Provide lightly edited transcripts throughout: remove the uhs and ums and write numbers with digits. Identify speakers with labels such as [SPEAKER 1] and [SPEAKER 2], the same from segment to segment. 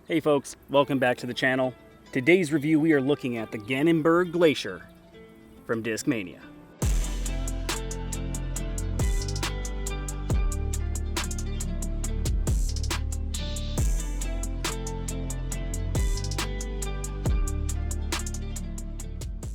[SPEAKER 1] Hey folks, welcome back to the channel. Today's review we are looking at the Gannon Buhr GLACIER from Discmania.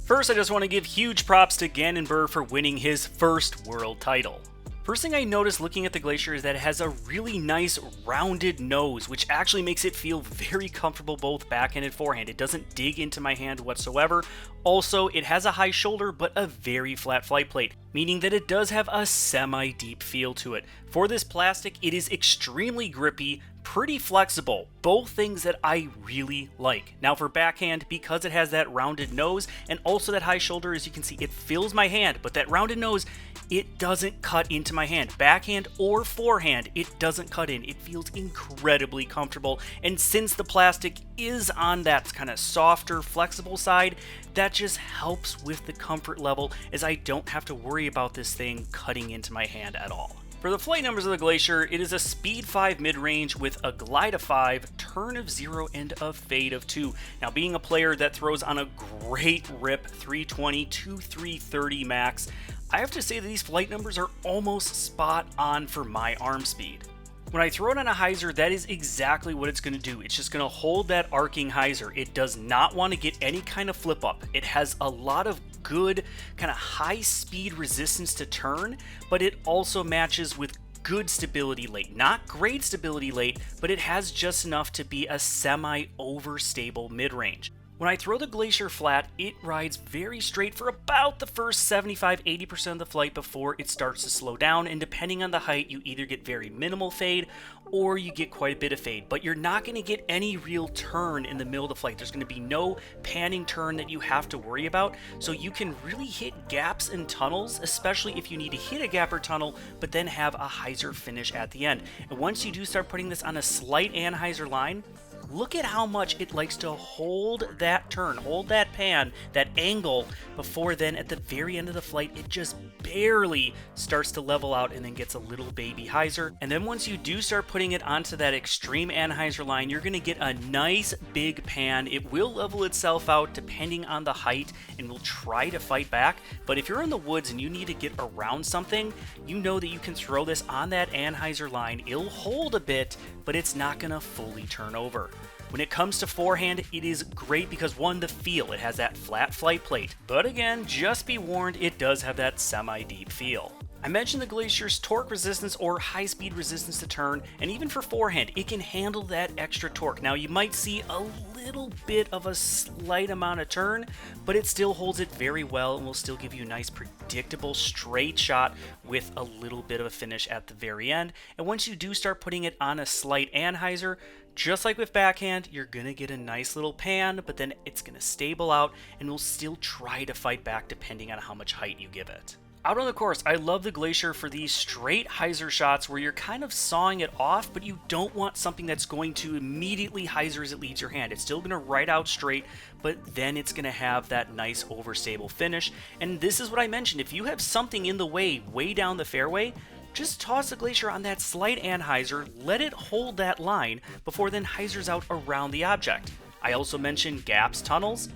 [SPEAKER 1] First, I just want to give huge props to Gannon Buhr for winning his first world title. First thing I noticed looking at the Glacier is that it has a really nice rounded nose, which actually makes it feel very comfortable both backhand and forehand. It doesn't dig into my hand whatsoever. Also, it has a high shoulder but a very flat flight plate, meaning that it does have a semi-deep feel to it. For this plastic, it is extremely grippy, pretty flexible, both things that I really like. Now for backhand, because it has that rounded nose and also that high shoulder, as you can see, it fills my hand, but that rounded nose, it doesn't cut into my hand. Backhand or forehand, it doesn't cut in. It feels incredibly comfortable, and since the plastic is on that kind of softer, flexible side, that just helps with the comfort level, as I don't have to worry about this thing cutting into my hand at all. For the flight numbers of the Glacier, it is a speed 5 mid-range with a glide of 5, turn of 0, and a fade of 2. Now, being a player that throws on a great rip 320 to 330 max, I have to say that these flight numbers are almost spot on for my arm speed. When I throw it on a hyzer, that is exactly what it's going to do. It's just going to hold that arcing hyzer. It does not want to get any kind of flip up. It has a lot of good kind of high speed resistance to turn, but it also matches with good stability late. Not great stability late, but it has just enough to be a semi-overstable mid-range. When I throw the Glacier flat, it rides very straight for about the first 75-80% of the flight before it starts to slow down, and depending on the height, you either get very minimal fade or you get quite a bit of fade, but you're not going to get any real turn in the middle of the flight. There's going to be no panning turn that you have to worry about, so you can really hit gaps and tunnels, especially if you need to hit a gap or tunnel, but then have a hyzer finish at the end. And once you do start putting this on a slight anhyzer line, look at how much it likes to hold that turn, hold that pan, that angle, before then at the very end of the flight, it just barely starts to level out and then gets a little baby hyzer. And then once you do start putting it onto that extreme anhyzer line, you're going to get a nice big pan. It will level itself out depending on the height and will try to fight back. But if you're in the woods and you need to get around something, you know that you can throw this on that anhyzer line. It'll hold a bit, but it's not going to fully turn over. When it comes to forehand, it is great because one, the feel, it has that flat flight plate, but again, just be warned, it does have that semi-deep feel. I mentioned the Glacier's torque resistance or high speed resistance to turn, and even for forehand, it can handle that extra torque. Now you might see a little bit of a slight amount of turn, but it still holds it very well and will still give you a nice predictable straight shot with a little bit of a finish at the very end. And once you do start putting it on a slight anhyzer, just like with backhand, you're going to get a nice little pan, but then it's going to stable out and will still try to fight back depending on how much height you give it. Out on the course, I love the Glacier for these straight hyzer shots where you're kind of sawing it off, but you don't want something that's going to immediately hyzer as it leaves your hand. It's still going to ride out straight, but then it's going to have that nice overstable finish. And this is what I mentioned. If you have something in the way down the fairway, just toss the Glacier on that slight anhyzer, let it hold that line before then hyzers out around the object. I also mentioned gaps, tunnels.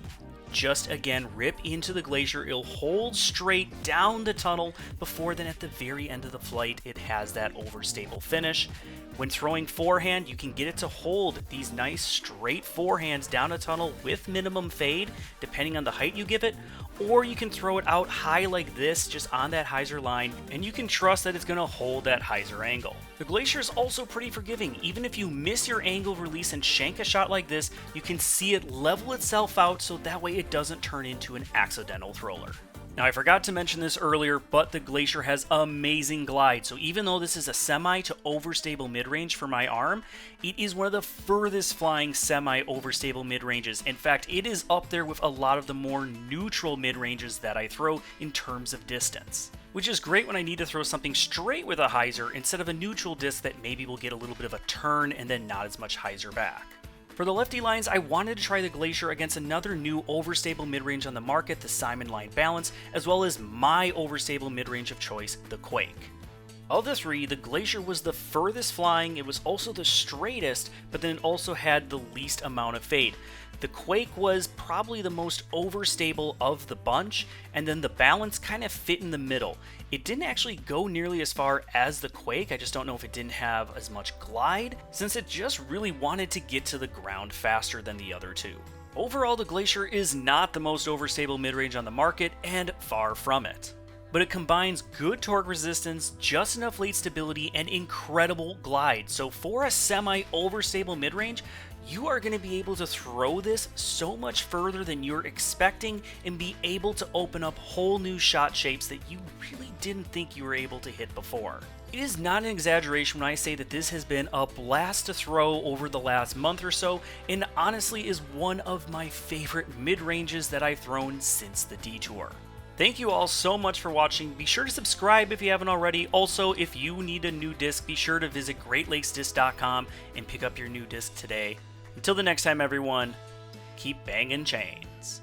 [SPEAKER 1] Just again, rip into the Glacier, it'll hold straight down the tunnel before then at the very end of the flight it has that overstable finish. When throwing forehand, you can get it to hold these nice straight forehands down a tunnel with minimum fade depending on the height you give it, or you can throw it out high like this just on that hyzer line and you can trust that it's going to hold that hyzer angle. The Glacier is also pretty forgiving. Even if you miss your angle release and shank a shot like this, you can see it level itself out so that way it doesn't turn into an accidental thrower. Now, I forgot to mention this earlier, but the Glacier has amazing glide. So even though this is a semi to overstable mid-range for my arm, it is one of the furthest flying semi-overstable mid-ranges. In fact, it is up there with a lot of the more neutral mid-ranges that I throw in terms of distance, which is great when I need to throw something straight with a hyzer instead of a neutral disc that maybe will get a little bit of a turn and then not as much hyzer back. For the lefty lines, I wanted to try the Glacier against another new overstable midrange on the market, the Simon Line Balance, as well as my overstable midrange of choice, the Quake. Of the three, the Glacier was the furthest flying, it was also the straightest, but then it also had the least amount of fade. The Quake was probably the most overstable of the bunch, and then the Balance kind of fit in the middle. It didn't actually go nearly as far as the Quake, I just don't know if it didn't have as much glide, since it just really wanted to get to the ground faster than the other two. Overall, the Glacier is not the most overstable mid-range on the market, and far from it. But it combines good torque resistance, just enough late stability, and incredible glide. So for a semi-overstable mid-range, you are going to be able to throw this so much further than you're expecting and be able to open up whole new shot shapes that you really didn't think you were able to hit before. It is not an exaggeration when I say that this has been a blast to throw over the last month or so, and honestly is one of my favorite mid-ranges that I've thrown since the detour. Thank you all so much for watching. Be sure to subscribe if you haven't already. Also, if you need a new disc, be sure to visit GreatLakesDisc.com and pick up your new disc today. Until the next time, everyone, keep banging chains.